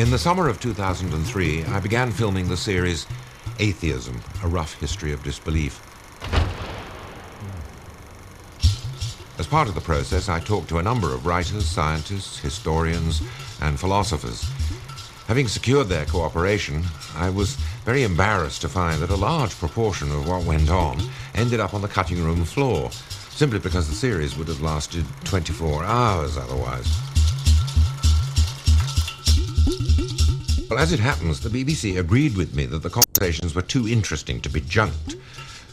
In the summer of 2003, I began filming the series Atheism, A Rough History of Disbelief. As part of the process, I talked to a number of writers, scientists, historians, and philosophers. Having secured their cooperation, I was very embarrassed to find that a large proportion of what went on ended up on the cutting room floor, simply because the series would have lasted 24 hours otherwise. Well, as it happens, the BBC agreed with me that the conversations were too interesting to be junked,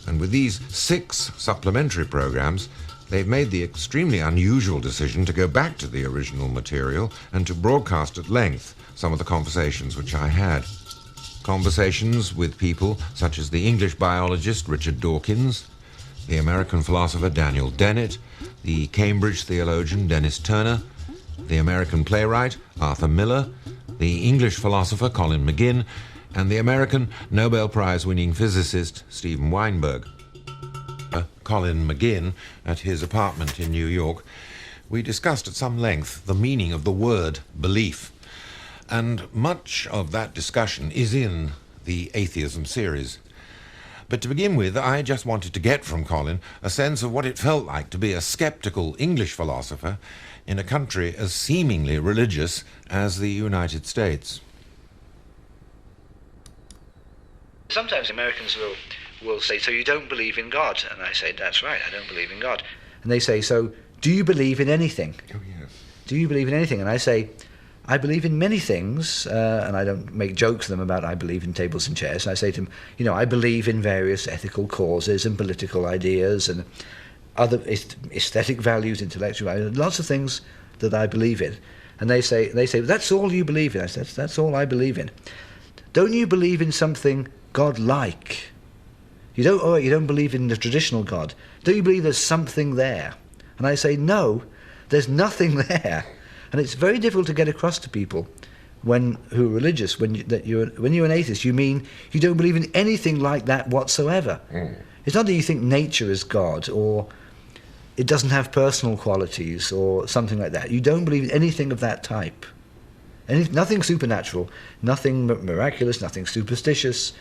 and with these 6 supplementary programmes, they've made the extremely unusual decision to go back to the original material and to broadcast at length some of the conversations which I had. Conversations with people such as the English biologist Richard Dawkins, the American philosopher Daniel Dennett, the Cambridge theologian Dennis Turner, the American playwright Arthur Miller, the English philosopher Colin McGinn, and the American Nobel Prize-winning physicist Steven Weinberg. Colin McGinn, at his apartment in New York, we discussed at some length the meaning of the word belief, and much of that discussion is in the Atheism series. But to begin with, I just wanted to get from Colin a sense of what it felt like to be a skeptical English philosopher in a country as seemingly religious as the United States. Sometimes Americans will say, so you don't believe in God? And I say, that's right, I don't believe in God. And they say, so do you believe in anything? Oh, yes. Do you believe in anything? And I say, I believe in many things, and I don't make jokes to them about I believe in tables and chairs. And I say to them, I believe in various ethical causes and political ideas and other aesthetic values, intellectual values, lots of things that I believe in. And they say, that's all you believe in. I said, that's all I believe in. Don't you believe in something God-like? You don't believe in the traditional God. Don't you believe there's something there? And I say, no, there's nothing there. And it's very difficult to get across to people who are religious, when you're an atheist, you mean you don't believe in anything like that whatsoever. It's not that you think nature is God, or it doesn't have personal qualities, or something like that. You don't believe in anything of that type. Nothing supernatural, nothing miraculous, nothing superstitious,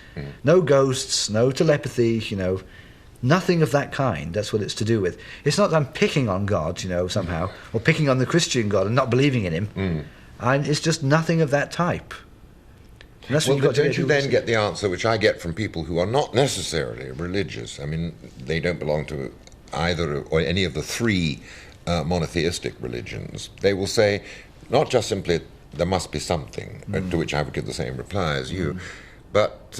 no ghosts, no telepathy, nothing of that kind. That's what it's to do with. It's not that I'm picking on God, somehow, or picking on the Christian God and not believing in him. It's just nothing of that type. And that's well, don't you then get the answer which I get from people who are not necessarily religious? I mean, they don't belong to either or any of the 3 monotheistic religions. They will say, not just simply, there must be something, to which I would give the same reply as you, but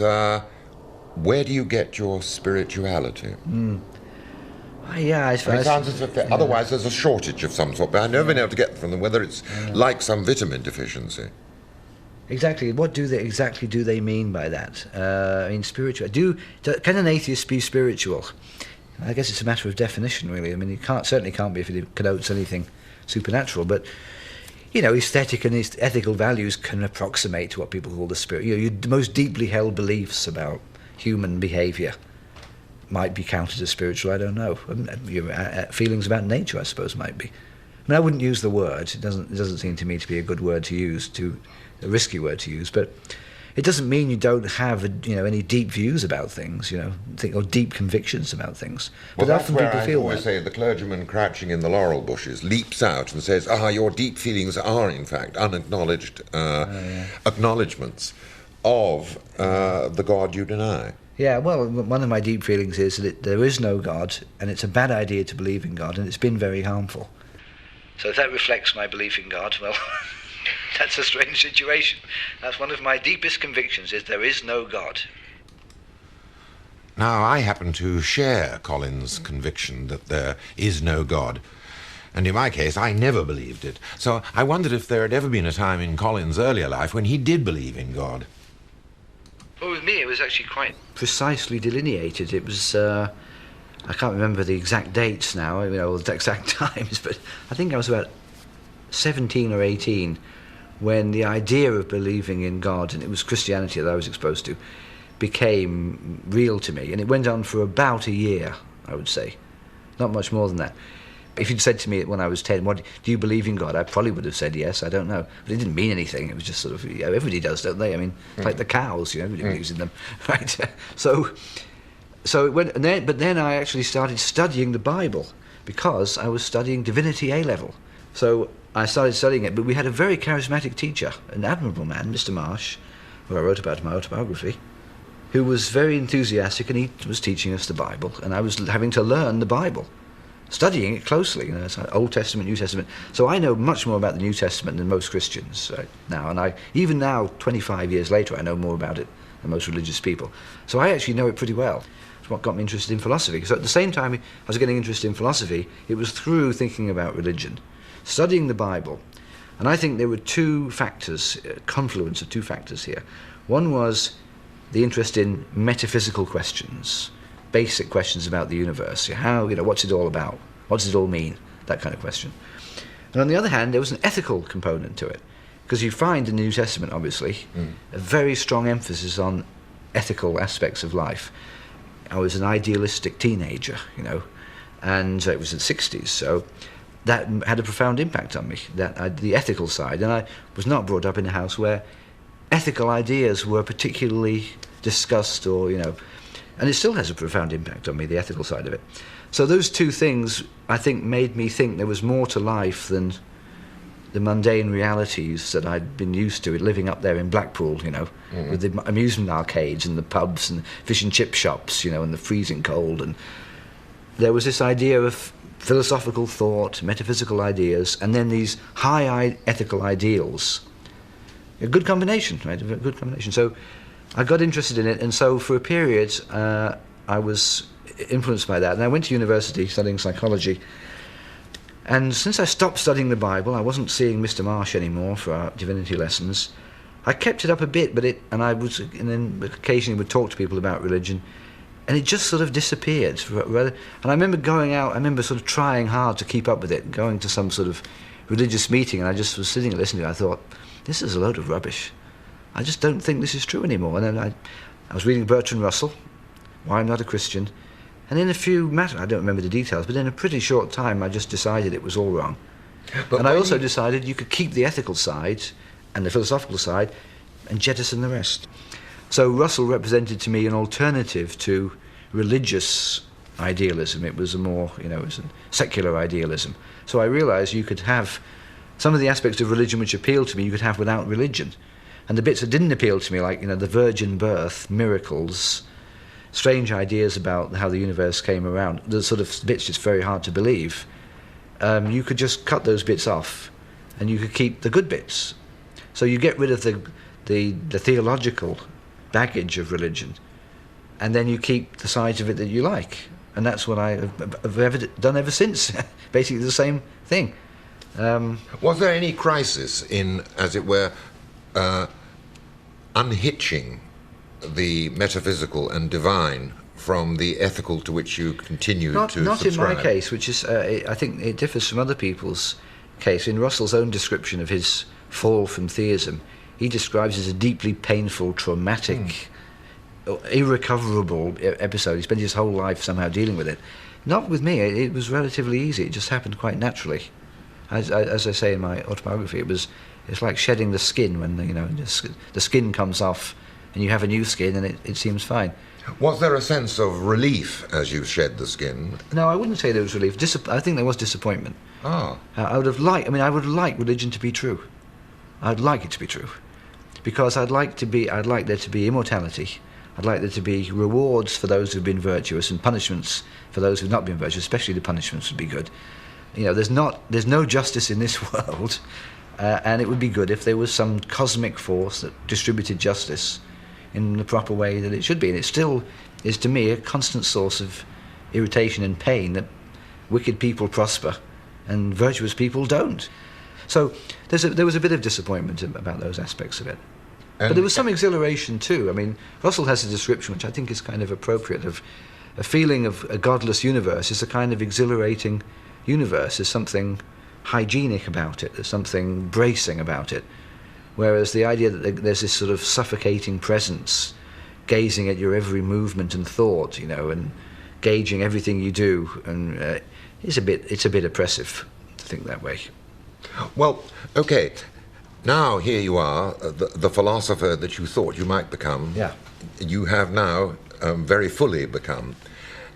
where do you get your spirituality? Yeah, I suppose. Otherwise there's a shortage of some sort, but I've never been able to get from them whether it's like some vitamin deficiency. Exactly. What do they mean by that? Spiritual. Can an atheist be spiritual? I guess it's a matter of definition, really. I mean, it certainly can't be if it connotes anything supernatural, but aesthetic and ethical values can approximate to what people call the spirit. Your most deeply held beliefs about human behaviour might be counted as spiritual, I don't know. Your feelings about nature, I suppose, might be. I mean, I wouldn't use the word. It doesn't seem to me to be a good word to use, a risky word to use, but it doesn't mean you don't have any deep views about things, or deep convictions about things. Well, but that's often where people I feel always say the clergyman crouching in the laurel bushes leaps out and says, your deep feelings are in fact unacknowledged acknowledgements of the God you deny. Yeah, well, one of my deep feelings is that there is no God, and it's a bad idea to believe in God, and it's been very harmful. So if that reflects my belief in God, well, that's a strange situation. That's one of my deepest convictions, is there is no God. Now, I happen to share Colin's conviction that there is no God. And in my case, I never believed it. So I wondered if there had ever been a time in Colin's earlier life when he did believe in God. Well, with me, it was actually quite precisely delineated. It was, I can't remember the exact dates now, the exact times, but I think I was about 17 or 18 when the idea of believing in God, and it was Christianity that I was exposed to, became real to me. And it went on for about a year, I would say. Not much more than that. If you'd said to me when I was 10, "What do you believe in God?" I probably would have said yes. I don't know, but it didn't mean anything. It was just sort of, everybody does, don't they? I mean, like the cows, everybody believes in them, right? So it went, but then I actually started studying the Bible because I was studying Divinity A level. So I started studying it, but we had a very charismatic teacher, an admirable man, Mr. Marsh, who I wrote about in my autobiography, who was very enthusiastic, and he was teaching us the Bible, and I was having to learn the Bible, studying it closely, it's like Old Testament, New Testament. So I know much more about the New Testament than most Christians now, and even now, 25 years later, I know more about it than most religious people. So I actually know it pretty well. It's what got me interested in philosophy. So at the same time I was getting interested in philosophy, it was through thinking about religion, studying the Bible. And I think there were two factors, a confluence of two factors here. One was the interest in metaphysical questions, basic questions about the universe. What's it all about? What does it all mean? That kind of question. And on the other hand, there was an ethical component to it, because you find in the New Testament, obviously, a very strong emphasis on ethical aspects of life. I was an idealistic teenager, and it was the 60s, so that had a profound impact on me, the ethical side. And I was not brought up in a house where ethical ideas were particularly discussed and it still has a profound impact on me, the ethical side of it. So those two things, I think, made me think there was more to life than the mundane realities that I'd been used to living up there in Blackpool, with the amusement arcades and the pubs and fish and chip shops, and the freezing cold. And there was this idea of philosophical thought, metaphysical ideas, and then these high ethical ideals. A good combination, right? A good combination. So I got interested in it, and so for a period I was influenced by that. And I went to university studying psychology. And since I stopped studying the Bible, I wasn't seeing Mr. Marsh anymore for our divinity lessons. I kept it up a bit, and then occasionally would talk to people about religion, and it just sort of disappeared. And I remember going out, sort of trying hard to keep up with it, going to some sort of religious meeting, and I just was sitting and listening to it. I thought, this is a load of rubbish. I just don't think this is true anymore. And then I was reading Bertrand Russell, Why I'm Not a Christian, and in I don't remember the details, but in a pretty short time I just decided it was all wrong. And I also decided you could keep the ethical side and the philosophical side and jettison the rest. So Russell represented to me an alternative to religious idealism. It was a more, it was a secular idealism. So I realized you could have some of the aspects of religion which appealed to me, you could have without religion. And the bits that didn't appeal to me, like, the virgin birth, miracles, strange ideas about how the universe came around, the sort of bits it's very hard to believe, you could just cut those bits off and you could keep the good bits. So you get rid of the theological baggage of religion, and then you keep the sides of it that you like. And that's what I have done ever since. Basically the same thing. Was there any crisis in, as it were, unhitching the metaphysical and divine from the ethical to which you continue to subscribe? Not in my case, which is, I think it differs from other people's case. In Russell's own description of his fall from theism, he describes it as a deeply painful, traumatic, irrecoverable episode. He spent his whole life somehow dealing with it. Not with me. It was relatively easy. It just happened quite naturally. As I say in my autobiography, it's like shedding the skin when the skin comes off and you have a new skin and it seems fine. Was there a sense of relief as you shed the skin? No, I wouldn't say there was relief. I think there was disappointment. Ah. I would like religion to be true. I'd like it to be true, because I'd like there to be immortality. I'd like there to be rewards for those who've been virtuous and punishments for those who've not been virtuous. Especially the punishments would be good. There's no justice in this world, and it would be good if there was some cosmic force that distributed justice in the proper way that it should be. And it still is, to me, a constant source of irritation and pain that wicked people prosper and virtuous people don't. So there was a bit of disappointment about those aspects of it. But there was some exhilaration too. I mean, Russell has a description which I think is kind of appropriate of a feeling of a godless universe is a kind of exhilarating universe. There's something hygienic about it. There's something bracing about it. Whereas the idea that there's this sort of suffocating presence gazing at your every movement and thought, and gauging everything you do, and it's a bit oppressive to think that way. Well, okay. Now here you are, the philosopher that you thought you might become. Yeah. You have now very fully become.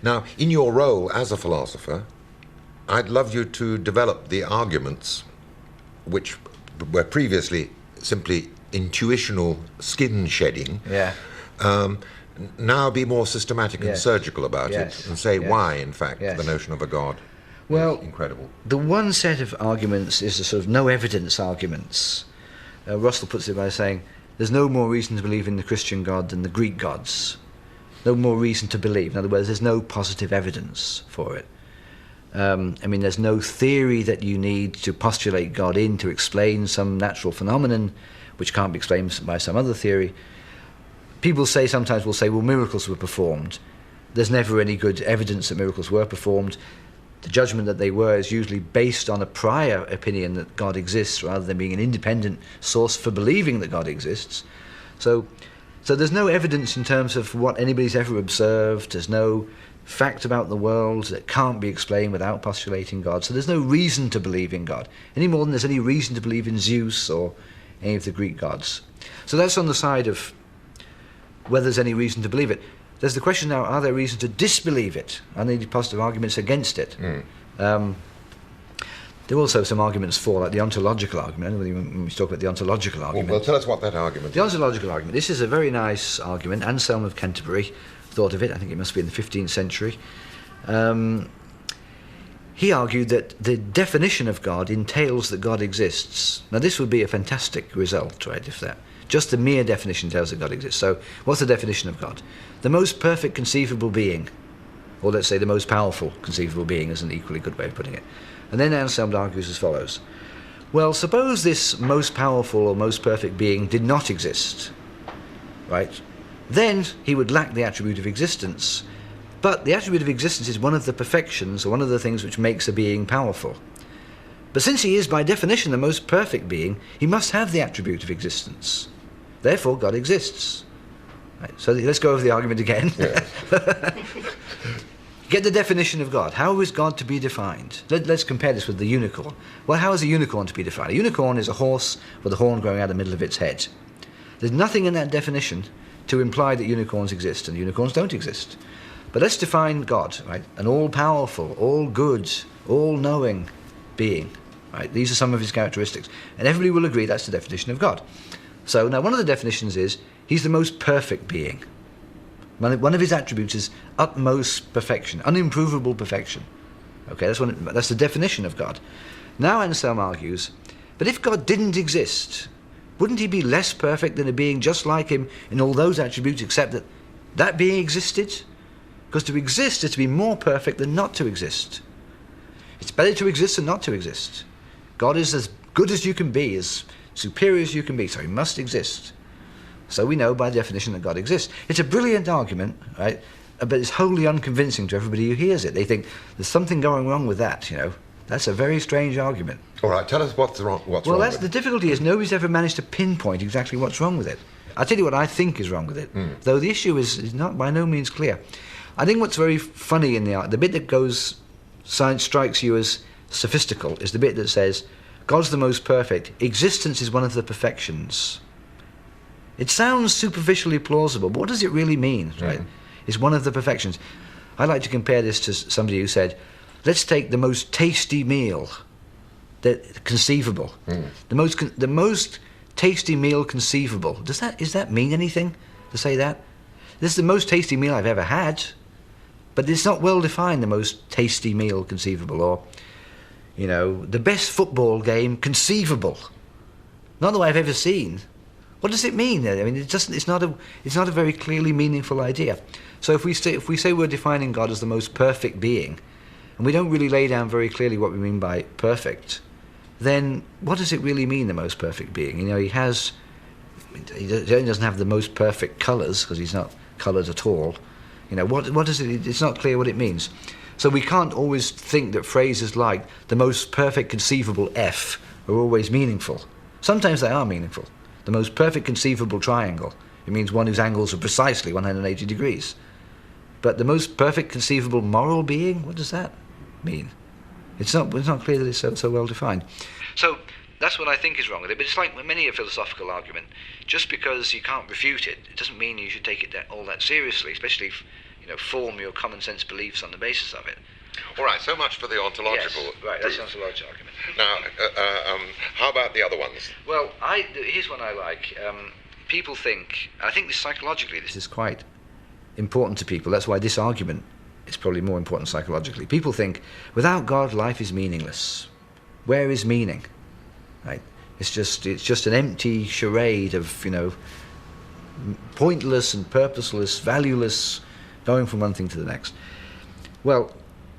Now, in your role as a philosopher, I'd love you to develop the arguments which were previously simply intuitional skin shedding. Yeah. Now be more systematic and surgical about it, and say why, in fact, the notion of a God is incredible. The one set of arguments is the sort of no evidence arguments. Russell puts it by saying, there's no more reason to believe in the Christian God than the Greek gods. No more reason to believe. In other words, there's no positive evidence for it. There's no theory that you need to postulate God in to explain some natural phenomenon which can't be explained by some other theory. People sometimes will say, well, miracles were performed. There's never any good evidence that miracles were performed. The judgment that they were is usually based on a prior opinion that God exists rather than being an independent source for believing that God exists. So there's no evidence in terms of what anybody's ever observed. There's no fact about the world that can't be explained without postulating God. So there's no reason to believe in God, any more than there's any reason to believe in Zeus or any of the Greek gods. So that's on the side of whether there's any reason to believe it. There's the question now, are there reasons to disbelieve it? Are there any positive arguments against it? There are also some arguments for, like the ontological argument. When we talk about the ontological argument. Well, tell us what that argument is. The ontological argument. This is a very nice argument. Anselm of Canterbury thought of it. I think it must be in the 15th century. He argued that the definition of God entails that God exists. Now, this would be a fantastic result, right, if that. Just the mere definition tells that God exists. So, what's the definition of God? The most perfect conceivable being, or let's say the most powerful conceivable being is an equally good way of putting it. And then Anselm argues as follows. Well, suppose this most powerful or most perfect being did not exist, right? Then he would lack the attribute of existence. But the attribute of existence is one of the perfections, or one of the things which makes a being powerful. But since he is by definition the most perfect being, he must have the attribute of existence. Therefore, God exists. Right, so let's go over the argument again. Yes. Get the definition of God. How is God to be defined? Let's compare this with the unicorn. Well, how is a unicorn to be defined? A unicorn is a horse with a horn growing out of the middle of its head. There's nothing in that definition to imply that unicorns exist, and unicorns don't exist. But let's define God, right? An all-powerful, all-good, all-knowing being, right? These are some of his characteristics. And everybody will agree that's the definition of God. So now one of the definitions is he's the most perfect being. One of his attributes is utmost perfection, unimprovable perfection. Okay, that's the definition of God. Now Anselm argues, but if God didn't exist, wouldn't he be less perfect than a being just like him in all those attributes, except that that being existed? Because to exist is to be more perfect than not to exist. It's better to exist than not to exist. God is as good as you can be, as superior as you can be, so he must exist. So we know by definition that God exists. It's a brilliant argument, right? But it's wholly unconvincing to everybody who hears it. They think there's something going wrong with that, you know. That's a very strange argument. All right, tell us what's wrong with it. The difficulty is nobody's ever managed to pinpoint exactly what's wrong with it. I'll tell you what I think is wrong with it, though the issue is not by no means clear. I think what's very funny in the bit that strikes you as sophistical is the bit that says, God's the most perfect. Existence is one of the perfections. It sounds superficially plausible, but what does it really mean, right? It's one of the perfections. I like to compare this to somebody who said, let's take the most tasty meal conceivable. The most tasty meal conceivable. Does that mean anything to say that? This is the most tasty meal I've ever had, but it's not well defined, the most tasty meal conceivable, or, you know, the best football game conceivable. Not that I've ever seen. What does it mean? I mean, it's not a very clearly meaningful idea. So if we say we're defining God as the most perfect being, and we don't really lay down very clearly what we mean by perfect, then what does it really mean, the most perfect being? You know, he only doesn't have the most perfect colours, because he's not coloured at all. You know, what does it? It's not clear what it means. So we can't always think that phrases like the most perfect conceivable F are always meaningful. Sometimes they are meaningful. The most perfect conceivable triangle, it means one whose angles are precisely 180 degrees. But the most perfect conceivable moral being, what does that mean? It's not clear that it's so well defined. So that's what I think is wrong with it. But it's like with many a philosophical argument. Just because you can't refute it, it doesn't mean you should take it all that seriously, especially if, form your common sense beliefs on the basis of it. All right, so much for the ontological. Yes, right, that's the ontological argument. Now, how about the other ones? Well, here's one I like. People think, I think psychologically this is quite important to people. That's why this argument is probably more important psychologically. People think, without God, life is meaningless. Where is meaning? Right? It's just an empty charade of, pointless and purposeless, valueless, going from one thing to the next. Well,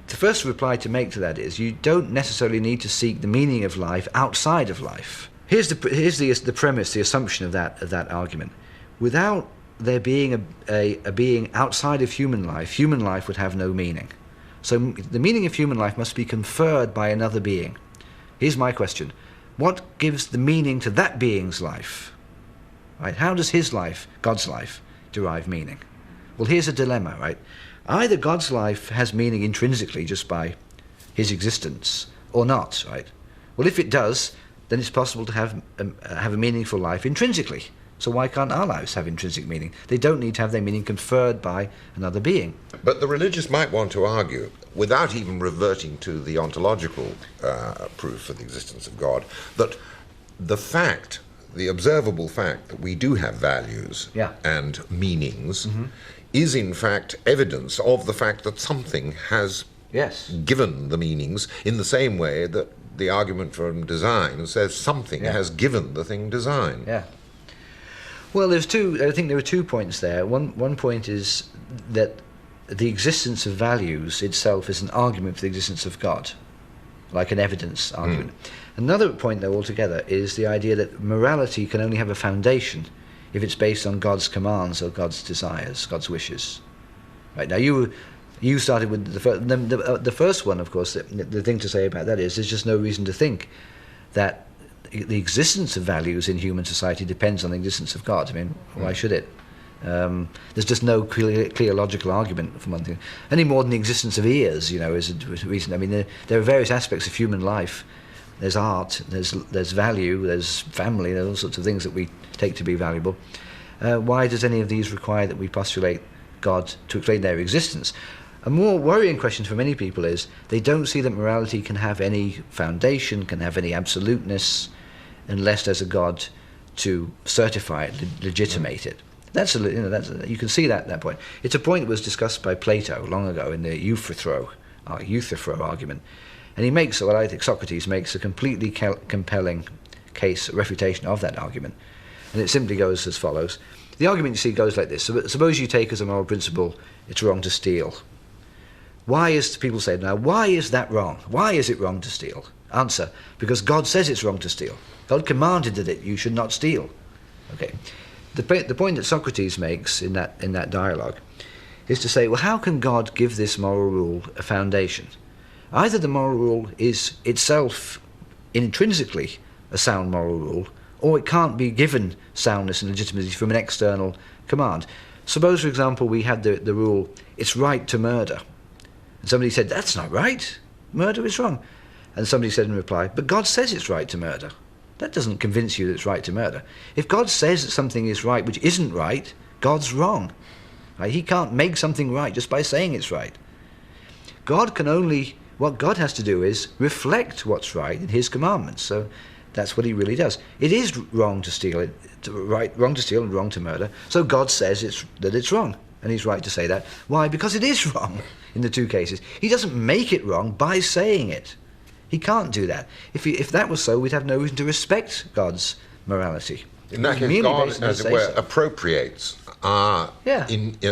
the first reply to make to that is you don't necessarily need to seek the meaning of life outside of life. Here's the premise, the assumption of that argument. Without there being a being outside of human life would have no meaning. So the meaning of human life must be conferred by another being. Here's my question. What gives the meaning to that being's life? Right? How does his life, God's life, derive meaning? Well, here's a dilemma, right? Either God's life has meaning intrinsically just by his existence, or not, right? Well, if it does, then it's possible to have a meaningful life intrinsically. So why can't our lives have intrinsic meaning? They don't need to have their meaning conferred by another being. But the religious might want to argue, without even reverting to the ontological proof for the existence of God, that the observable fact that we do have values and meanings is in fact evidence of the fact that something has given the meanings, in the same way that the argument from design says something has given the thing design. Yeah. Well, I think there are 2 points there. One point is that the existence of values itself is an argument for the existence of God, like an evidence argument. Another point, though, altogether, is the idea that morality can only have a foundation if it's based on God's commands or God's desires, God's wishes. Right, now you started with the first one, of course. The thing to say about that is there's just no reason to think that the existence of values in human society depends on the existence of God. I mean, why should it? There's just no clear logical argument for one thing. Any more than the existence of ears, is a reason. I mean, there are various aspects of human life. There's art, there's value, there's family, there's all sorts of things that we take to be valuable. Why does any of these require that we postulate God to explain their existence? A more worrying question for many people is they don't see that morality can have any foundation, can have any absoluteness, unless there's a God to certify it, legitimate it. You can see that point. It's a point that was discussed by Plato long ago in the Euthyphro argument. And he makes, what I think Socrates makes, a completely compelling case, refutation of that argument. And it simply goes as follows. The argument, you see, goes like this. Suppose you take as a moral principle, it's wrong to steal. People say, now, why is that wrong? Why is it wrong to steal? Answer, because God says it's wrong to steal. God commanded that you should not steal. Okay. The point that Socrates makes in that dialogue is to say, well, how can God give this moral rule a foundation? Either the moral rule is itself intrinsically a sound moral rule, or it can't be given soundness and legitimacy from an external command. Suppose, for example, we had the rule, it's right to murder. And somebody said, that's not right. Murder is wrong. And somebody said in reply, but God says it's right to murder. That doesn't convince you that it's right to murder. If God says that something is right which isn't right, God's wrong. Right? He can't make something right just by saying it's right. What God has to do is reflect what's right in his commandments. So that's what he really does. It is wrong to steal, wrong to steal and wrong to murder. So God says that it's wrong. And he's right to say that. Why? Because it is wrong in the two cases. He doesn't make it wrong by saying it. He can't do that. If that was so, we'd have no reason to respect God's morality. In that case, God, as it were, appropriates our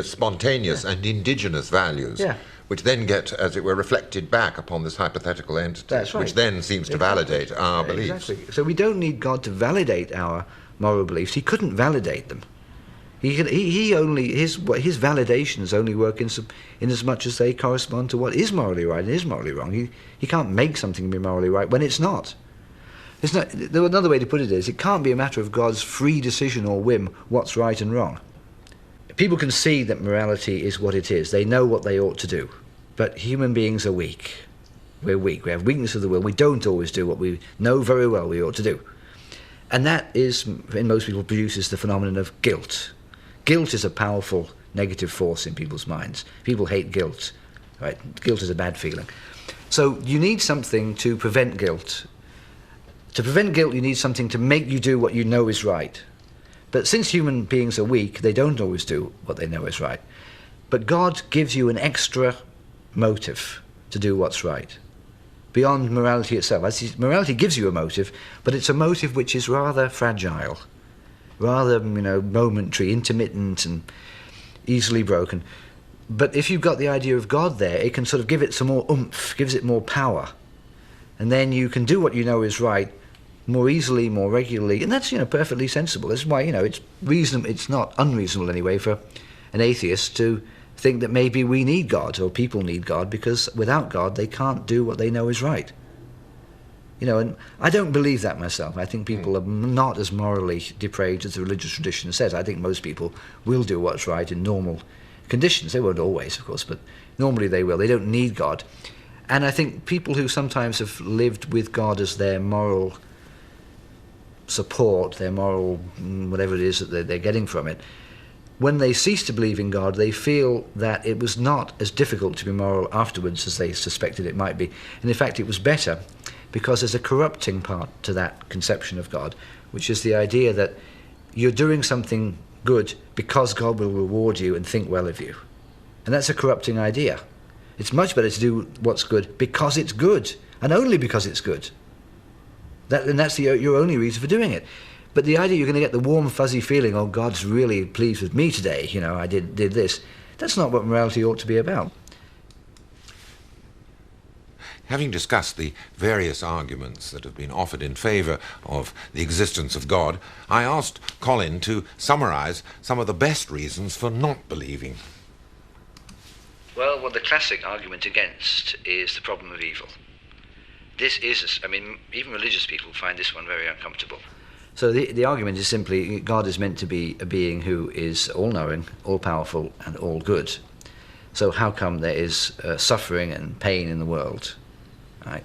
spontaneous and indigenous values, which then get, as it were, reflected back upon this hypothetical entity, that's right. Which then seems to validate our beliefs. Exactly. So we don't need God to validate our moral beliefs. He couldn't validate them. His validations only work in as much as they correspond to what is morally right and is morally wrong. He can't make something be morally right when it's not. Another way to put it is, it can't be a matter of God's free decision or whim what's right and wrong. People can see that morality is what it is. They know what they ought to do. But human beings are weak. We're weak. We have weakness of the will. We don't always do what we know very well we ought to do. And that is, in most people, produces the phenomenon of guilt. Guilt is a powerful negative force in people's minds. People hate guilt, right? Guilt is a bad feeling. So you need something to prevent guilt. To prevent guilt, you need something to make you do what you know is right. But since human beings are weak, they don't always do what they know is right. But God gives you an extra motive to do what's right, beyond morality itself. Morality gives you a motive, but it's a motive which is rather fragile, rather, momentary, intermittent, and easily broken. But if you've got the idea of God there, it can sort of give it some more oomph, gives it more power. And then you can do what you know is right more easily, more regularly, and that's, perfectly sensible. That's why, it's reasonable, it's not unreasonable anyway for an atheist to think that maybe we need God, or people need God, because without God they can't do what they know is right. And I don't believe that myself. I think people are not as morally depraved as the religious tradition says. I think most people will do what's right in normal conditions. They won't always, of course, but normally they will. They don't need God. And I think people who sometimes have lived with God as their moral support, their moral whatever it is that they're getting from it, when they cease to believe in God, they feel that it was not as difficult to be moral afterwards as they suspected it might be. And in fact, it was better, because there's a corrupting part to that conception of God, which is the idea that you're doing something good because God will reward you and think well of you. And that's a corrupting idea. It's much better to do what's good because it's good, and only because it's good. And that's your only reason for doing it. But the idea you're going to get the warm, fuzzy feeling, oh, God's really pleased with me today, I did this, that's not what morality ought to be about. Having discussed the various arguments that have been offered in favour of the existence of God, I asked Colin to summarise some of the best reasons for not believing. Well, the classic argument against is the problem of evil. This is, even religious people find this one very uncomfortable. So the argument is simply, God is meant to be a being who is all-knowing, all-powerful, and all-good. So how come there is suffering and pain in the world? Right?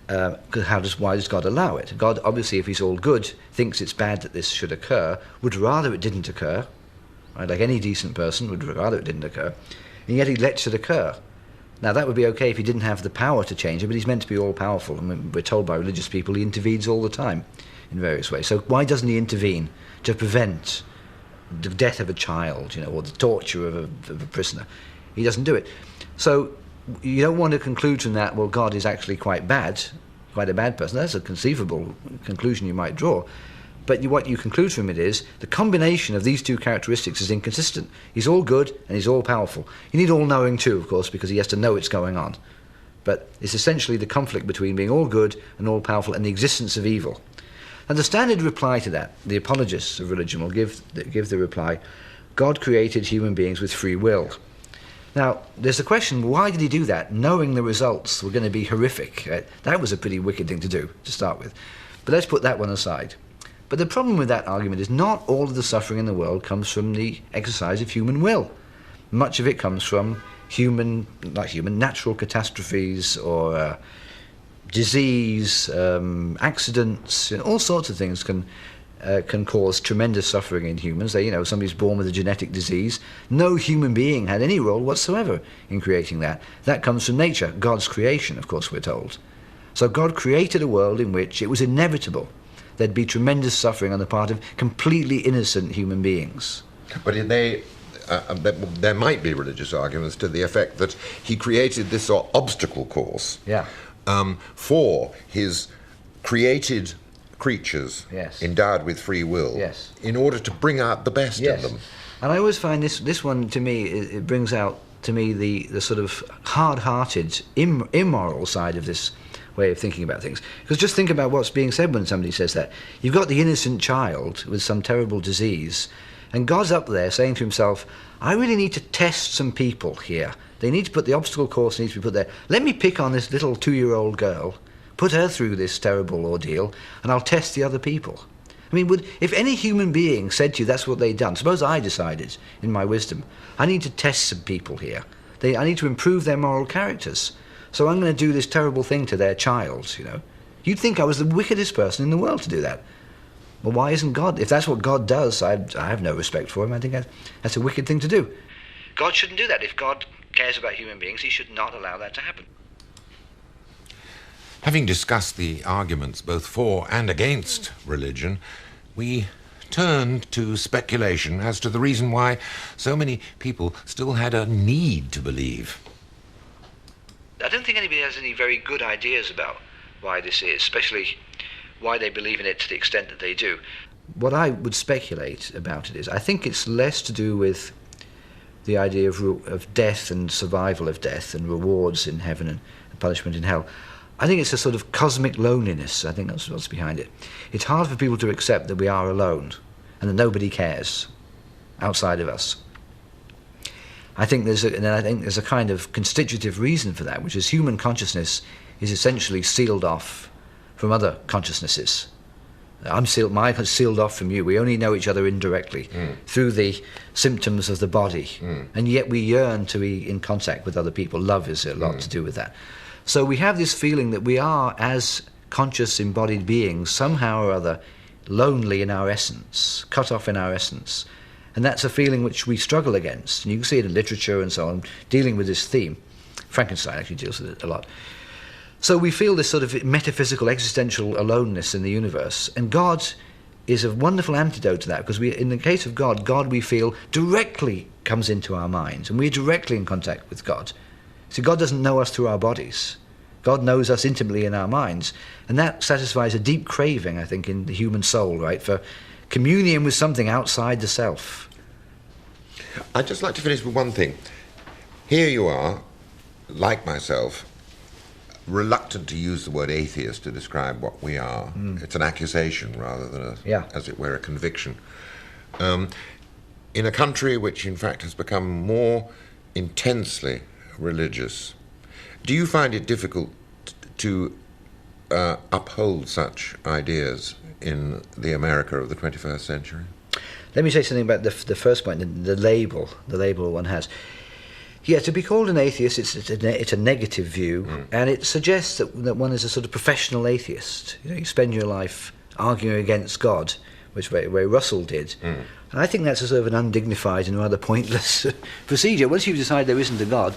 Why does God allow it? God, obviously, if he's all good, thinks it's bad that this should occur, would rather it didn't occur, right? Like any decent person would rather it didn't occur, and yet he lets it occur. Now, that would be okay if he didn't have the power to change it, but he's meant to be all-powerful. We're told by religious people he intervenes all the time in various ways. So why doesn't he intervene to prevent the death of a child, or the torture of a prisoner? He doesn't do it. So you don't want to conclude from that, well, God is actually quite a bad person. That's a conceivable conclusion you might draw. But what you conclude from it is the combination of these two characteristics is inconsistent. He's all good and he's all powerful. You need all knowing too, of course, because he has to know it's going on. But it's essentially the conflict between being all good and all powerful and the existence of evil. And the standard reply to that, the apologists of religion will give the reply, God created human beings with free will. Now, there's the question, why did he do that, knowing the results were going to be horrific? Right? That was a pretty wicked thing to do, to start with. But let's put that one aside. But the problem with that argument is not all of the suffering in the world comes from the exercise of human will. Much of it comes from human natural catastrophes or disease, accidents, all sorts of things can cause tremendous suffering in humans. Somebody's born with a genetic disease. No human being had any role whatsoever in creating that. That comes from nature, God's creation, of course, we're told. So God created a world in which it was inevitable there'd be tremendous suffering on the part of completely innocent human beings. But there might be religious arguments to the effect that he created this obstacle course for his created creatures endowed with free will in order to bring out the best in them. And I always find this one, to me, it brings out to me the sort of hard-hearted, immoral side of this way of thinking about things. Because just think about what's being said when somebody says that. You've got the innocent child with some terrible disease, and God's up there saying to himself, I really need to test some people here. They need to put the obstacle course needs to be put there. Let me pick on this little 2-year-old girl, put her through this terrible ordeal, and I'll test the other people. If any human being said to you that's what they'd done, suppose I decided, in my wisdom, I need to test some people here. I need to improve their moral characters. so I'm going to do this terrible thing to their child, you know. You'd think I was the wickedest person in the world to do that. Well, why isn't God? If that's what God does, I have no respect for him. I think that's a wicked thing to do. God shouldn't do that. If God cares about human beings, he should not allow that to happen. Having discussed the arguments both for and against religion, we turned to speculation as to the reason why so many people still had a need to believe. I don't think anybody has any very good ideas about why this is, especially why they believe in it to the extent that they do. What I would speculate about it is, I think it's less to do with the idea of death and survival of death and rewards in heaven and punishment in hell. I think it's a sort of cosmic loneliness. I think that's what's behind it. It's hard for people to accept that we are alone and that nobody cares outside of us. I think there's a kind of constitutive reason for that, which is human consciousness is essentially sealed off from other consciousnesses. Mine is sealed off from you. We only know each other indirectly through the symptoms of the body, and yet we yearn to be in contact with other people. Love is a lot to do with that. So we have this feeling that we are, as conscious embodied beings, somehow or other lonely in our essence, cut off in our essence. And that's a feeling which we struggle against. And you can see it in literature and so on, dealing with this theme. Frankenstein actually deals with it a lot. So we feel this sort of metaphysical, existential aloneness in the universe. And God is a wonderful antidote to that, because in the case of God, God, we feel, directly comes into our minds, and we're directly in contact with God. So God doesn't know us through our bodies. God knows us intimately in our minds. And that satisfies a deep craving, I think, in the human soul, right, for communion with something outside the self. I'd just like to finish with one thing. Here you are, like myself, reluctant to use the word atheist to describe what we are. It's an accusation rather than, as it were, a conviction. In a country which, in fact, has become more intensely religious, do you find it difficult to uphold such ideas in the America of the 21st century? Let me say something about the first point, the label one has. Yeah, to be called an atheist, it's a negative view, and it suggests that one is a sort of professional atheist. You know, you spend your life arguing against God, which way Russell did. And I think that's a sort of an undignified and rather pointless procedure. Once you've decided there isn't a God,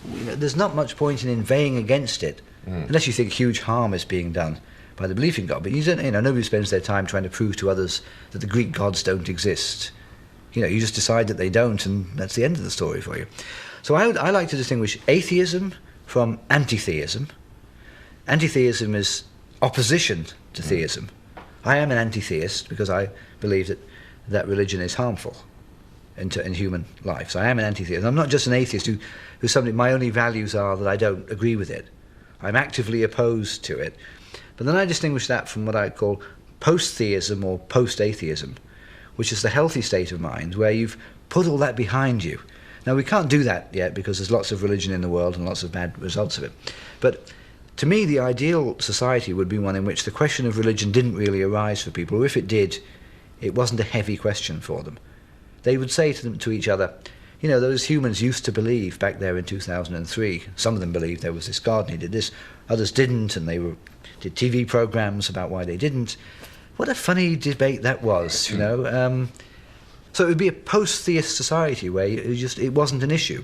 there's not much point in inveighing against it, unless you think huge harm is being done by the belief in God. But nobody spends their time trying to prove to others that the Greek gods don't exist. You just decide that they don't, and that's the end of the story for you. So I like to distinguih atheism from anti-theism. Anti-theism is opposition to theism. I am an anti-theist because I believe that religion is harmful in human life. So I am an anti-theist. I'm not just an atheist who's something. My only values are that I don't agree with it. I'm actively opposed to it. But then I distinguish that from what I call post-theism or post-atheism, which is the healthy state of mind where you've put all that behind you. Now, we can't do that yet because there's lots of religion in the world and lots of bad results of it. But to me, the ideal society would be one in which the question of religion didn't really arise for people, or if it did, it wasn't a heavy question for them. They would say to each other, those humans used to believe back there in 2003. Some of them believed there was this God and he did this. Others didn't, and they did TV programs about why they didn't. What a funny debate that was, So it would be a post-theist society where it wasn't an issue.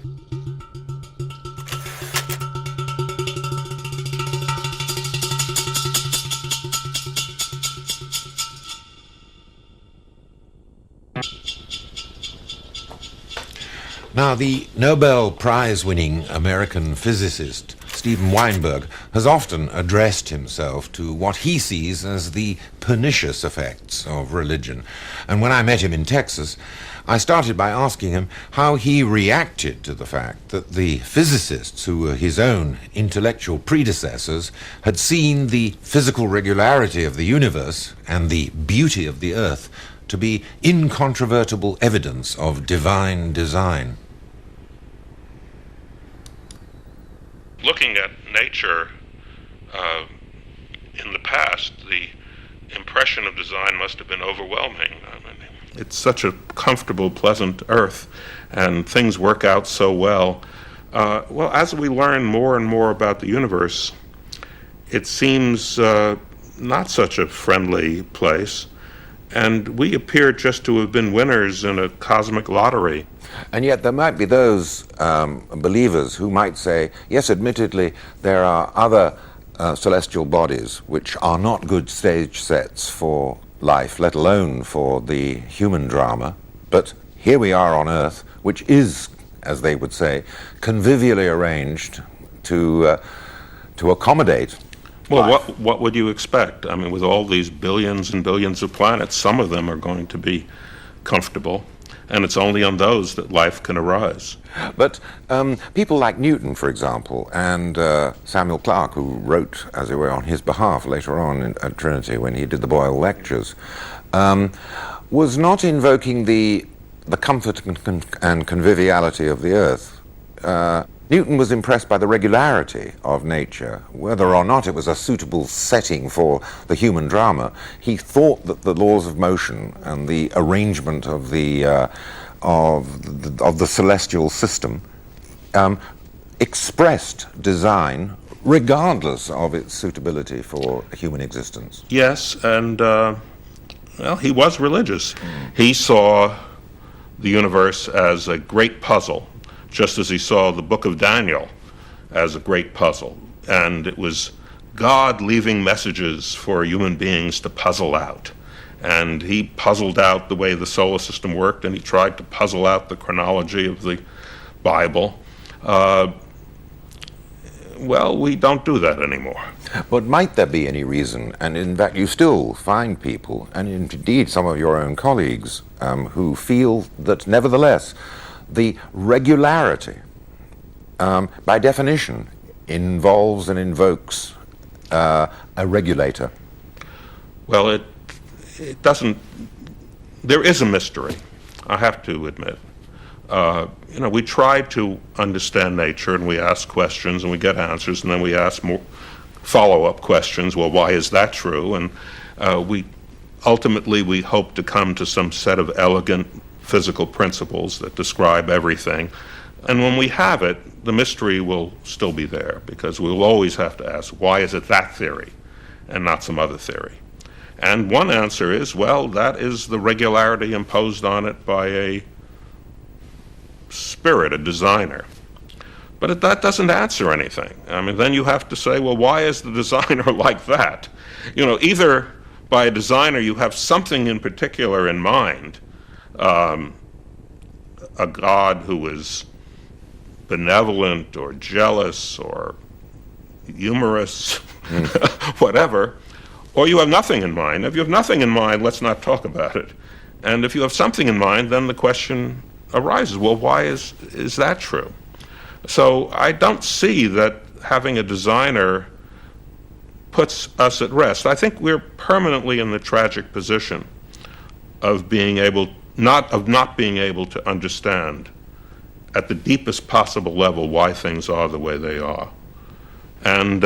Now, the Nobel Prize-winning American physicist Steven Weinberg has often addressed himself to what he sees as the pernicious effects of religion. And when I met him in Texas, I started by asking him how he reacted to the fact that the physicists who were his own intellectual predecessors had seen the physical regularity of the universe and the beauty of the earth to be incontrovertible evidence of divine design. Looking at nature in the past, the impression of design must have been overwhelming. It's such a comfortable, pleasant earth, and things work out so well. Well, as we learn more and more about the universe, it seems not such a friendly place, and we appear just to have been winners in a cosmic lottery. And yet there might be those believers who might say, yes, admittedly, there are other celestial bodies which are not good stage sets for life, let alone for the human drama, but here we are on Earth, which is, as they would say, convivially arranged to accommodate. Well, what would you expect? I mean, with all these billions and billions of planets, some of them are going to be comfortable, and it's only on those that life can arise. But people like Newton, for example, and Samuel Clarke, who wrote, as it were, on his behalf later on at Trinity when he did the Boyle Lectures, was not invoking the comfort and conviviality of the Earth. Newton was impressed by the regularity of nature, whether or not it was a suitable setting for the human drama. He thought that the laws of motion and the arrangement of the celestial system expressed design regardless of its suitability for human existence. Yes, and well, he was religious. He saw the universe as a great puzzle, just as he saw the book of Daniel as a great puzzle. And it was God leaving messages for human beings to puzzle out. And he puzzled out the way the solar system worked, and he tried to puzzle out the chronology of the Bible. Well, we don't do that anymore. But might there be any reason, and in fact you still find people, and indeed some of your own colleagues, who feel that nevertheless the regularity, by definition, involves and invokes a regulator? Well, it doesn't. There is a mystery, I have to admit. We try to understand nature, and we ask questions, and we get answers, and then we ask more follow-up questions. Well, why is that true? And we ultimately hope to come to some set of elegant physical principles that describe everything. And when we have it, the mystery will still be there, because we'll always have to ask, why is it that theory and not some other theory? And one answer is, well, that is the regularity imposed on it by a spirit, a designer. But that doesn't answer anything. I mean, then you have to say, well, why is the designer like that? Either by a designer you have something in particular in mind, a God who is benevolent or jealous or humorous, whatever, or you have nothing in mind. If you have nothing in mind, let's not talk about it. And if you have something in mind, then the question arises, well, why is that true? So I don't see that having a designer puts us at rest. I think we're permanently in the tragic position of not being able to understand at the deepest possible level why things are the way they are. And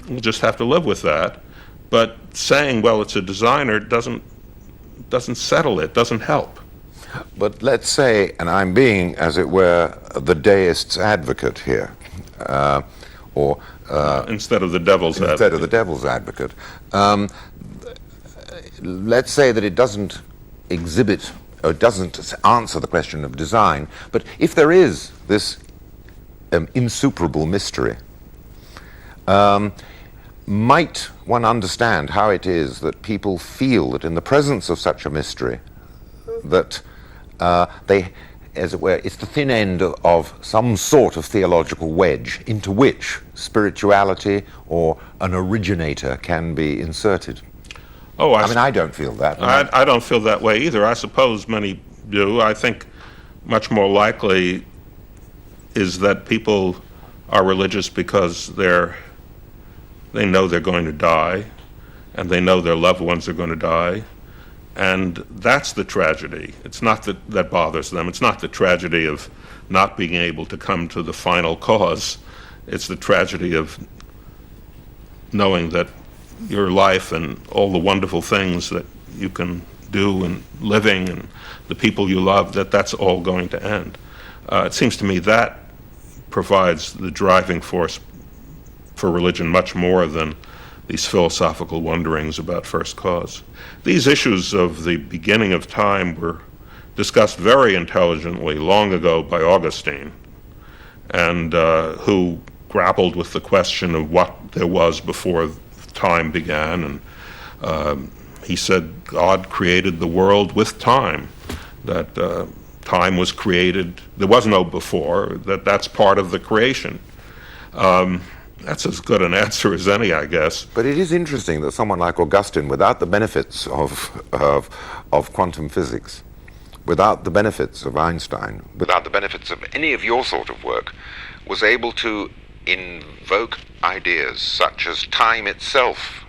we'll just have to live with that. But saying, well, it's a designer doesn't settle it, doesn't help. But let's say, and I'm being, as it were, the deist's advocate here, instead of the devil's advocate. Instead of the devil's advocate. Let's say that it doesn't exhibit, or doesn't answer the question of design, but if there is this insuperable mystery, might one understand how it is that people feel that in the presence of such a mystery, that they, as it were, it's the thin end of some sort of theological wedge into which spirituality or an originator can be inserted? I don't feel that. I don't feel that way either. I suppose many do. I think much more likely is that people are religious because they know they're going to die, and they know their loved ones are going to die, and that's the tragedy. It's not that bothers them. It's not the tragedy of not being able to come to the final cause. It's the tragedy of knowing that your life and all the wonderful things that you can do and living and the people you love, that's all going to end. It seems to me that provides the driving force for religion much more than these philosophical wonderings about first cause. These issues of the beginning of time were discussed very intelligently long ago by Augustine, and who grappled with the question of what there was before time began. And he said God created the world with time, that time was created, there was no before, that's part of the creation. That's as good an answer as any, I guess. But it is interesting that someone like Augustine, without the benefits of quantum physics, without the benefits of Einstein, without the benefits of any of your sort of work, was able to invoke ideas such as time itself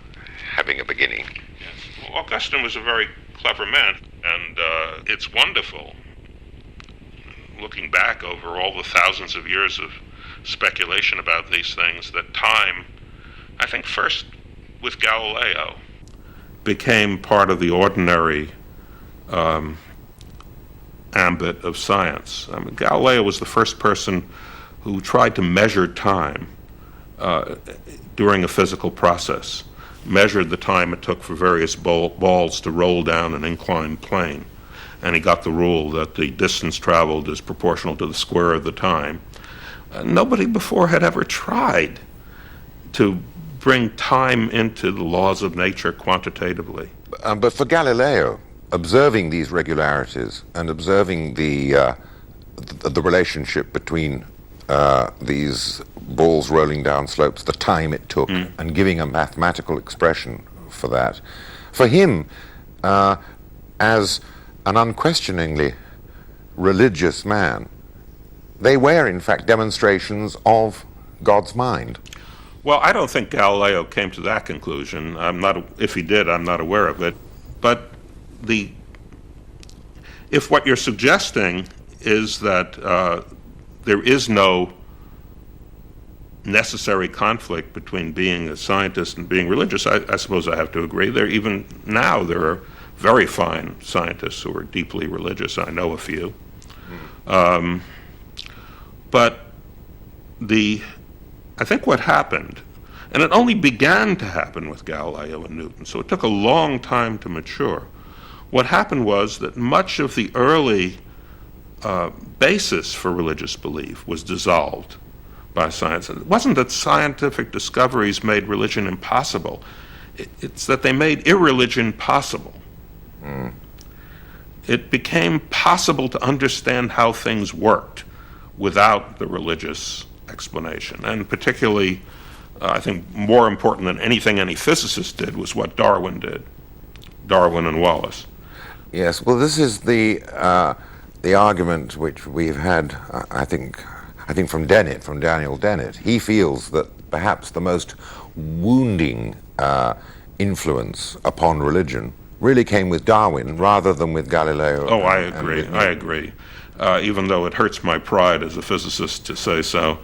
having a beginning. Yes. Well, Augustine was a very clever man, and it's wonderful, looking back over all the thousands of years of speculation about these things, that time, I think first with Galileo, became part of the ordinary ambit of science. I mean, Galileo was the first person who tried to measure time during a physical process, measured the time it took for various balls to roll down an inclined plane. And he got the rule that the distance traveled is proportional to the square of the time. Nobody before had ever tried to bring time into the laws of nature quantitatively. But for Galileo, observing these regularities and observing the relationship between these balls rolling down slopes, the time it took, and giving a mathematical expression for that, for him, as an unquestioningly religious man, they were in fact demonstrations of God's mind. Well, I don't think Galileo came to that conclusion. If he did, I'm not aware of it. But if what you're suggesting is that there is no necessary conflict between being a scientist and being religious, I suppose I have to agree. Even now there are very fine scientists who are deeply religious. I know a few. But I think what happened, and it only began to happen with Galileo and Newton, so it took a long time to mature. What happened was that much of the early basis for religious belief was dissolved by science. It wasn't that scientific discoveries made religion impossible. It's that they made irreligion possible. It became possible to understand how things worked without the religious explanation. And particularly, I think more important than anything any physicist did was what Darwin did. Darwin and Wallace. Yes, well, this is the argument which we've had, I think from Daniel Dennett. He feels that perhaps the most wounding influence upon religion really came with Darwin rather than with Galileo. Oh, I agree. Even though it hurts my pride as a physicist to say so,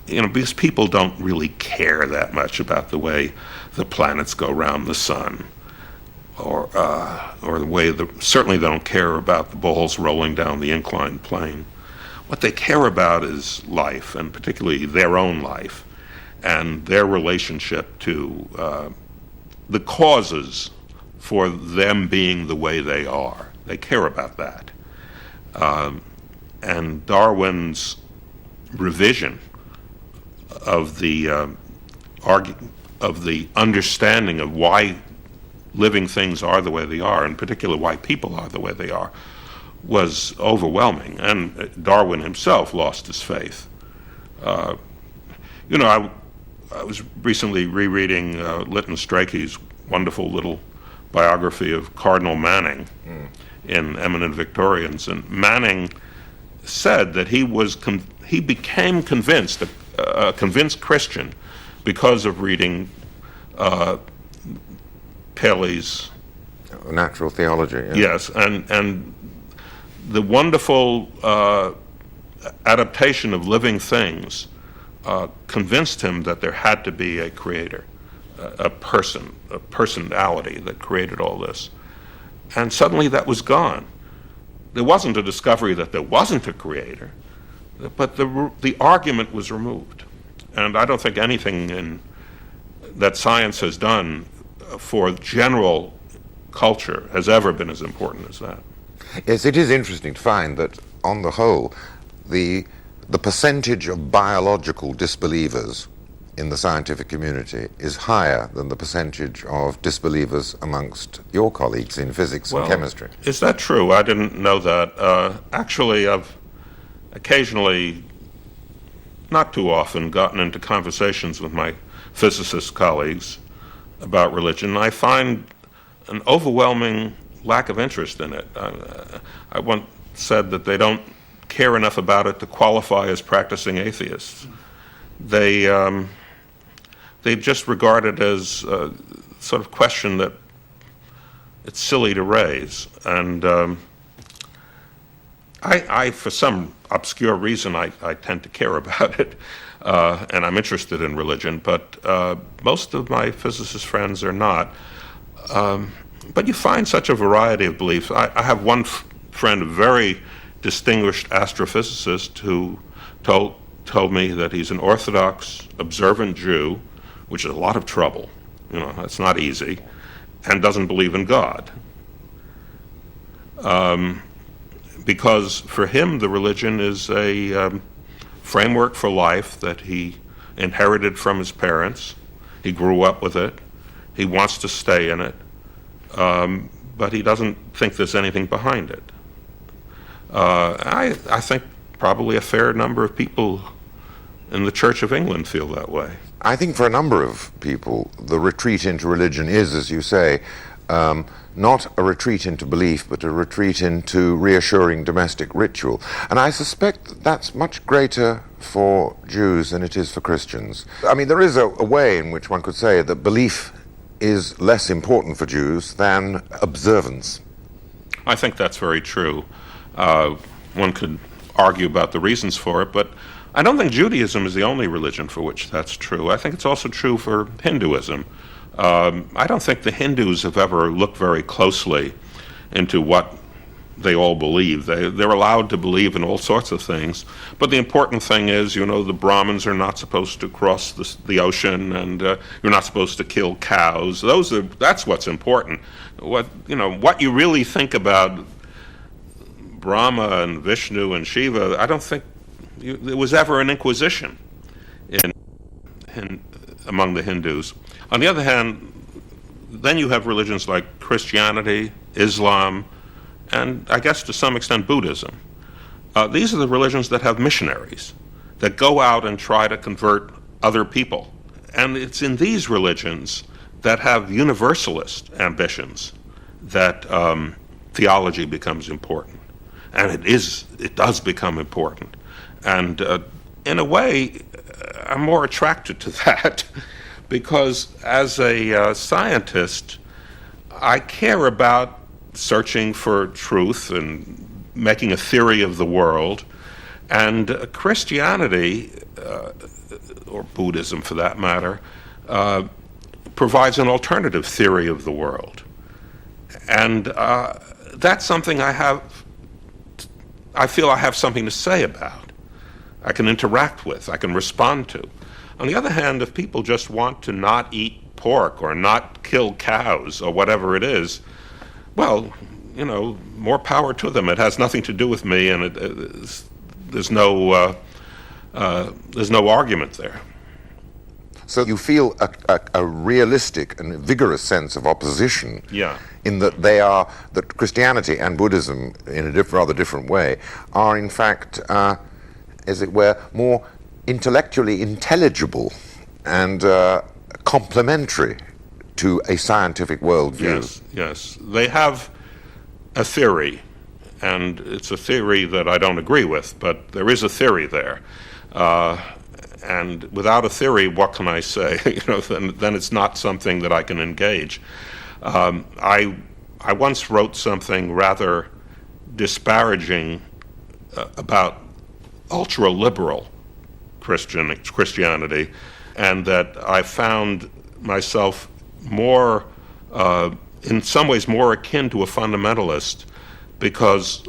because people don't really care that much about the way the planets go around the sun, or the way certainly they don't care about the balls rolling down the inclined plane. What they care about is life, and particularly their own life, and their relationship to the causes for them being the way they are. They care about that. And Darwin's revision of the understanding of why living things are the way they are, in particular why people are the way they are, was overwhelming. And Darwin himself lost his faith. I was recently rereading Lytton Strachey's wonderful little biography of Cardinal Manning in Eminent Victorians, and Manning said that he became convinced, a convinced Christian, because of reading Paley's Natural Theology. Yeah. Yes, and the wonderful adaptation of living things convinced him that there had to be a creator, a personality that created all this. And suddenly that was gone. There wasn't a discovery that there wasn't a creator, but the argument was removed. And I don't think anything that science has done for general culture has ever been as important as that. Yes, it is interesting to find that, on the whole, the percentage of biological disbelievers in the scientific community is higher than the percentage of disbelievers amongst your colleagues in physics and chemistry. Is that true? I didn't know that. Actually, I've occasionally, not too often, gotten into conversations with my physicist colleagues about religion. I find an overwhelming lack of interest in it. I once said that they don't care enough about it to qualify as practicing atheists. They just regard it as a sort of question that it's silly to raise. And I, for some obscure reason, I tend to care about it, and I'm interested in religion, but most of my physicist friends are not. But you find such a variety of beliefs. I have one friend, a very distinguished astrophysicist, who told me that he's an Orthodox, observant Jew, which is a lot of trouble. You know, that's not easy, and doesn't believe in God. Because for him, the religion is a framework for life that he inherited from his parents. He grew up with it. He wants to stay in it. But he doesn't think there's anything behind it. I think probably a fair number of people in the Church of England feel that way. I think for a number of people, the retreat into religion is, as you say, not a retreat into belief, but a retreat into reassuring domestic ritual. And I suspect that's much greater for Jews than it is for Christians. I mean, there is a way in which one could say that belief is less important for Jews than observance. I think that's very true. One could argue about the reasons for it, but I don't think Judaism is the only religion for which that's true. I think it's also true for Hinduism. I don't think the Hindus have ever looked very closely into what they all believe. They're allowed to believe in all sorts of things, but the important thing is, you know, the Brahmins are not supposed to cross the ocean, and you're not supposed to kill cows. That's what's important. What you really think about Brahma and Vishnu and Shiva, I don't think there was ever an inquisition among the Hindus. On the other hand, then you have religions like Christianity, Islam, and I guess to some extent Buddhism. These are the religions that have missionaries that go out and try to convert other people. And it's in these religions that have universalist ambitions that theology becomes important. And it does become important. And in a way, I'm more attracted to that because as a scientist, I care about searching for truth and making a theory of the world. And Christianity, or Buddhism for that matter, provides an alternative theory of the world. And that's something I feel I have something to say about. I can interact with, I can respond to. On the other hand, if people just want to not eat pork or not kill cows or whatever it is, well, you know, more power to them. It has nothing to do with me, and there's no argument there. So you feel a realistic and vigorous sense of opposition, yeah, in that Christianity and Buddhism, in a rather different way, are in fact, as it were, more intellectually intelligible and complementary to a scientific worldview. Yes. They have a theory, and it's a theory that I don't agree with, but there is a theory there. And without a theory, what can I say? Then it's not something that I can engage. I once wrote something rather disparaging about ultra-liberal Christianity, and that I found myself more, in some ways, more akin to a fundamentalist, because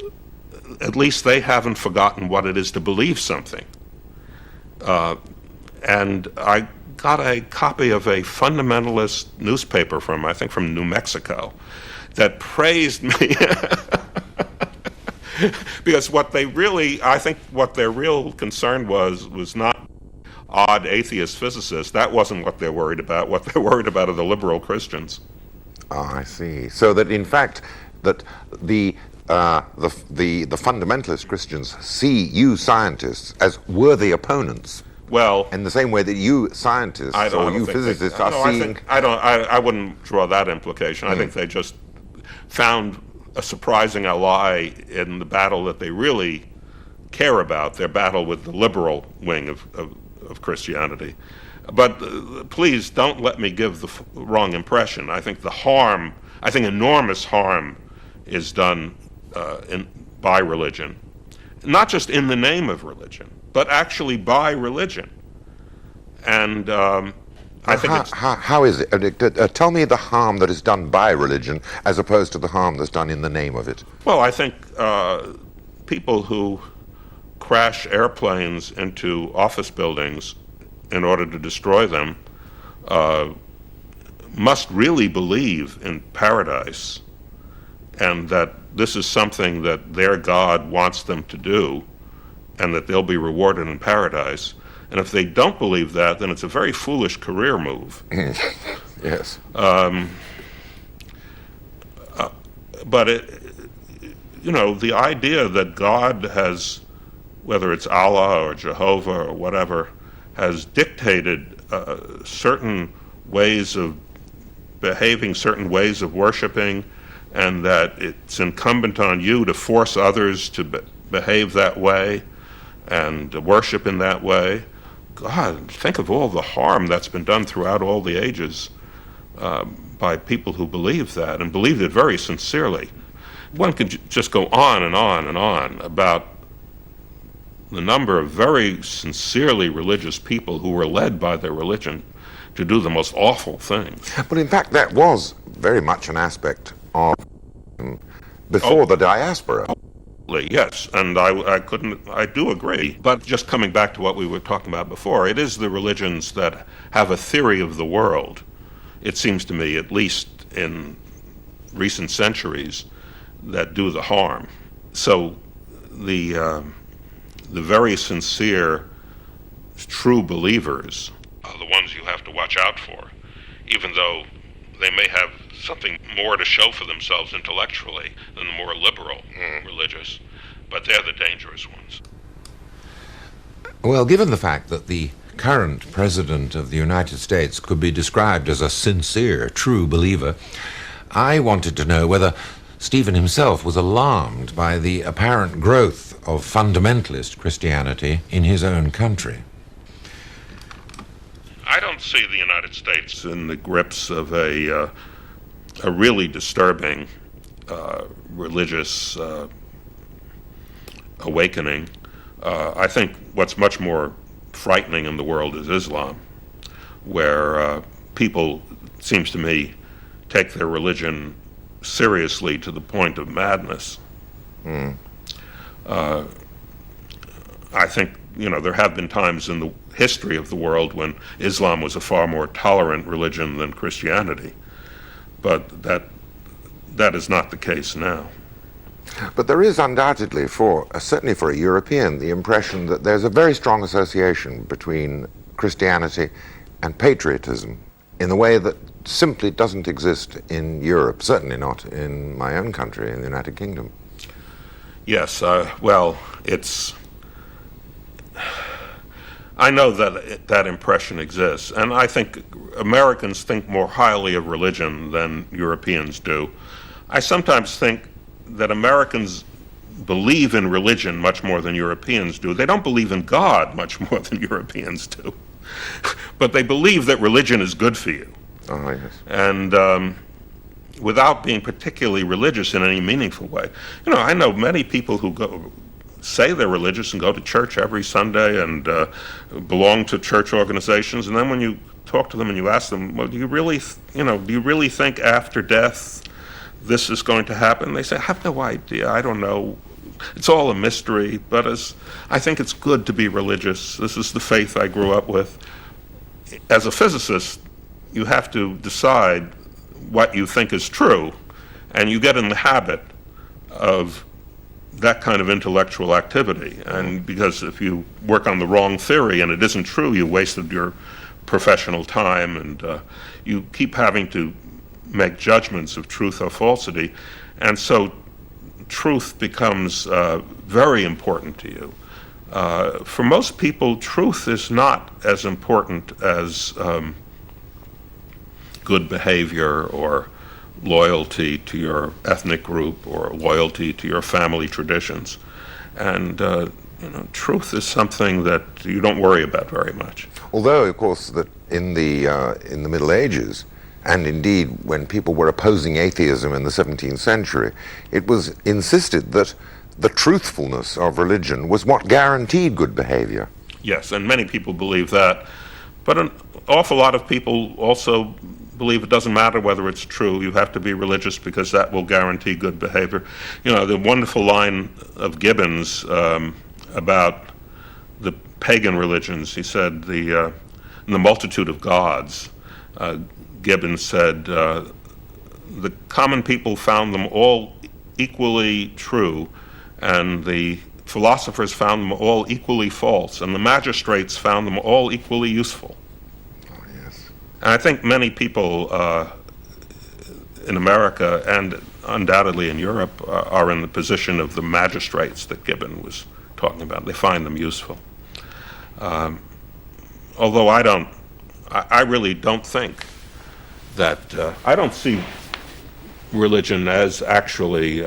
at least they haven't forgotten what it is to believe something. And I got a copy of a fundamentalist newspaper from, I think, from New Mexico, that praised me because I think what their real concern was not odd atheist physicists. That wasn't what they're worried about. What they're worried about are the liberal Christians. I see. So that in fact, that the fundamentalist Christians see you scientists as worthy opponents. Well, in the same way that you scientists or you physicists are seeing. I wouldn't draw that implication. I think they just found a surprising ally in the battle that they really care about, their battle with the liberal wing of Christianity. But please don't let me give the wrong impression. I think enormous harm is done by religion, not just in the name of religion, but actually by religion. And I think how is it? Tell me the harm that is done by religion as opposed to the harm that's done in the name of it. Well, I think people who crash airplanes into office buildings in order to destroy them must really believe in paradise, and that this is something that their God wants them to do, and that they'll be rewarded in paradise. And if they don't believe that, then it's a very foolish career move. Yes. But the idea that God has, whether it's Allah or Jehovah or whatever, has dictated certain ways of behaving, certain ways of worshiping, and that it's incumbent on you to force others to behave that way and worship in that way. God, think of all the harm that's been done throughout all the ages by people who believe that and believed it very sincerely. One could just go on and on and on about the number of very sincerely religious people who were led by their religion to do the most awful things. But in fact, that was very much an aspect of before the diaspora. Yes, and I do agree. But just coming back to what we were talking about before, it is the religions that have a theory of the world, it seems to me, at least in recent centuries, that do the harm. So the very sincere, true believers are the ones you have to watch out for, even though they may have something more to show for themselves intellectually than the more liberal religious, but they're the dangerous ones. Well, given the fact that the current president of the United States could be described as a sincere, true believer, I wanted to know whether Stephen himself was alarmed by the apparent growth of fundamentalist Christianity in his own country. I don't see the United States in the grips of a really disturbing religious awakening. I think what's much more frightening in the world is Islam, where people, it seems to me, take their religion seriously to the point of madness. I think, there have been times in the history of the world when Islam was a far more tolerant religion than Christianity, but that is not the case now. But there is undoubtedly, certainly for a European, the impression that there's a very strong association between Christianity and patriotism in a way that simply doesn't exist in Europe, certainly not in my own country, in the United Kingdom. Yes, well, I know that impression exists, and I think Americans think more highly of religion than Europeans do. I sometimes think that Americans believe in religion much more than Europeans do. They don't believe in God much more than Europeans do, but they believe that religion is good for you. Oh, yes. And without being particularly religious in any meaningful way. I know many people who say they're religious and go to church every Sunday and belong to church organizations, and then when you talk to them and you ask them, well, do you really think after death this is going to happen? They say, I have no idea. I don't know. it's all a mystery, but I think it's good to be religious. This is the faith I grew up with. As a physicist, you have to decide what you think is true, and you get in the habit of that kind of intellectual activity. And because if you work on the wrong theory and it isn't true, you wasted your professional time, and you keep having to make judgments of truth or falsity. And so truth becomes very important to you. For most people, truth is not as important as good behavior or loyalty to your ethnic group or loyalty to your family traditions. And truth is something that you don't worry about very much. Although, of course, that in the Middle Ages, and indeed when people were opposing atheism in the 17th century, it was insisted that the truthfulness of religion was what guaranteed good behavior. Yes, and many people believe that. But an awful lot of people also believe it doesn't matter whether it's true. You have to be religious because that will guarantee good behavior. The wonderful line of Gibbon's about the pagan religions, he said, the multitude of gods, Gibbon said, the common people found them all equally true, and the philosophers found them all equally false, and the magistrates found them all equally useful. Oh, yes. And I think many people in America and undoubtedly in Europe are in the position of the magistrates that Gibbon was talking about. They find them useful. Although I really don't think that, I don't see religion as actually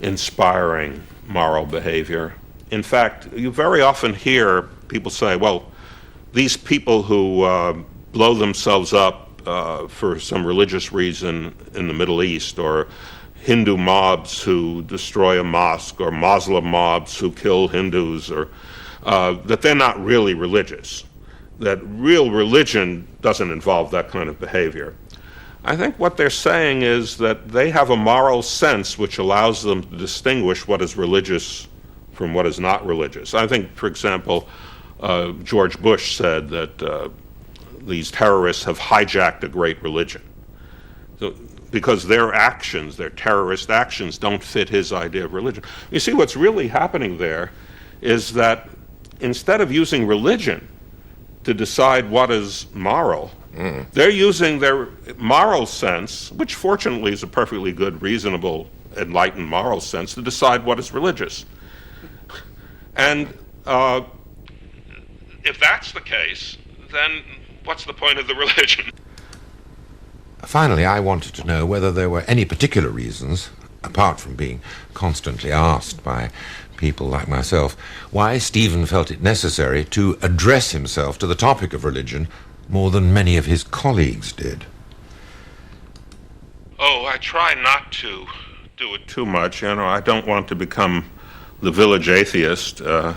inspiring moral behavior. In fact, you very often hear people say, well, these people who blow themselves up for some religious reason in the Middle East, or Hindu mobs who destroy a mosque, or Muslim mobs who kill Hindus, or that they're not really religious, that real religion doesn't involve that kind of behavior. I think what they're saying is that they have a moral sense which allows them to distinguish what is religious from what is not religious. I think, for example, George Bush said that these terrorists have hijacked a great religion. So, because their actions, their terrorist actions, don't fit his idea of religion. You see, what's really happening there is that instead of using religion to decide what is moral, they're using their moral sense, which fortunately is a perfectly good, reasonable, enlightened moral sense, to decide what is religious. And if that's the case, then what's the point of the religion? Finally, I wanted to know whether there were any particular reasons, apart from being constantly asked by people like myself, why Stephen felt it necessary to address himself to the topic of religion more than many of his colleagues did. Oh, I try not to do it too much. I don't want to become the village atheist, and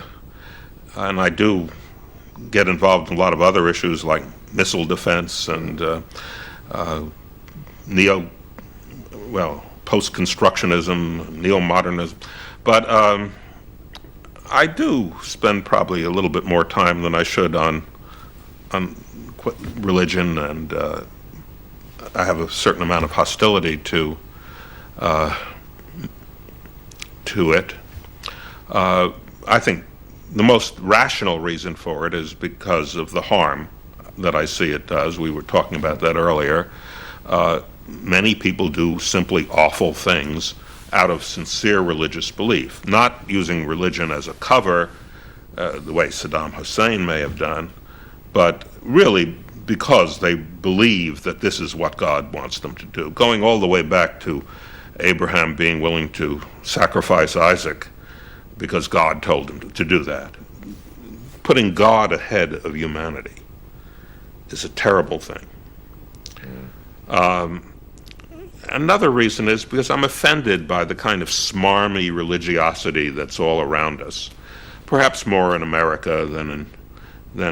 I do get involved in a lot of other issues like missile defense and post-constructionism, neo-modernism. But I do spend probably a little bit more time than I should on religion, and I have a certain amount of hostility to it. I think the most rational reason for it is because of the harm that I see it does. We were talking about that earlier. Many people do simply awful things out of sincere religious belief, not using religion as a cover, the way Saddam Hussein may have done, but really because they believe that this is what God wants them to do. Going all the way back to Abraham being willing to sacrifice Isaac because God told him to do that. Putting God ahead of humanity is a terrible thing. Another reason is because I'm offended by the kind of smarmy religiosity that's all around us, perhaps more in America than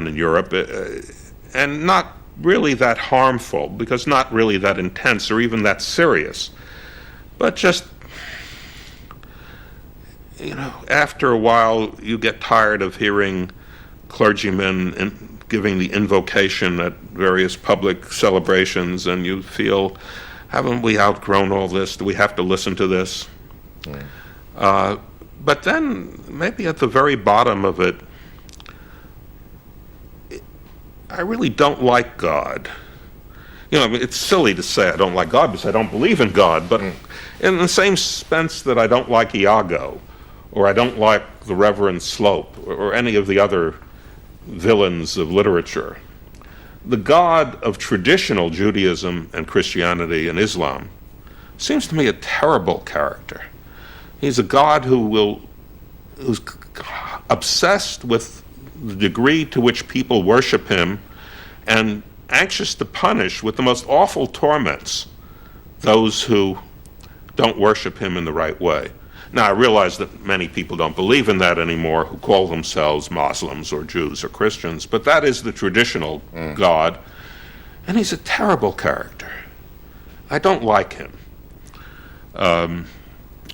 in Europe, and not really that harmful, because not really that intense or even that serious, but just, after a while, you get tired of hearing clergymen giving the invocation at various public celebrations, and you feel, haven't we outgrown all this? Do we have to listen to this? But then, maybe at the very bottom of it, I really don't like God. It's silly to say I don't like God because I don't believe in God, but in the same sense that I don't like Iago, or I don't like the Reverend Slope, or any of the other villains of literature. The God of traditional Judaism and Christianity and Islam seems to me a terrible character. He's a God who's obsessed with the degree to which people worship him and anxious to punish with the most awful torments those who don't worship him in the right way. Now, I realize that many people don't believe in that anymore who call themselves Muslims or Jews or Christians, but that is the traditional God, and he's a terrible character. I don't like him. I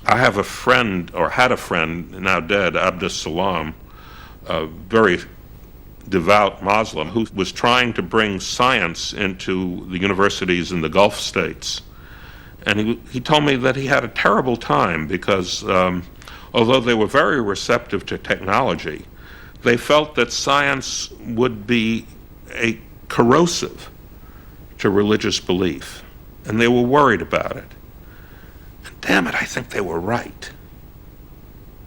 have a friend, or had a friend, now dead, Abdus Salam, a very devout Muslim, who was trying to bring science into the universities in the Gulf states. And he told me that he had a terrible time because although they were very receptive to technology, they felt that science would be corrosive to religious belief, and they were worried about it. And damn it, I think they were right.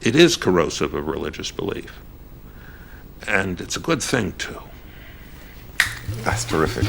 It is corrosive of religious belief, and it's a good thing, too. That's terrific.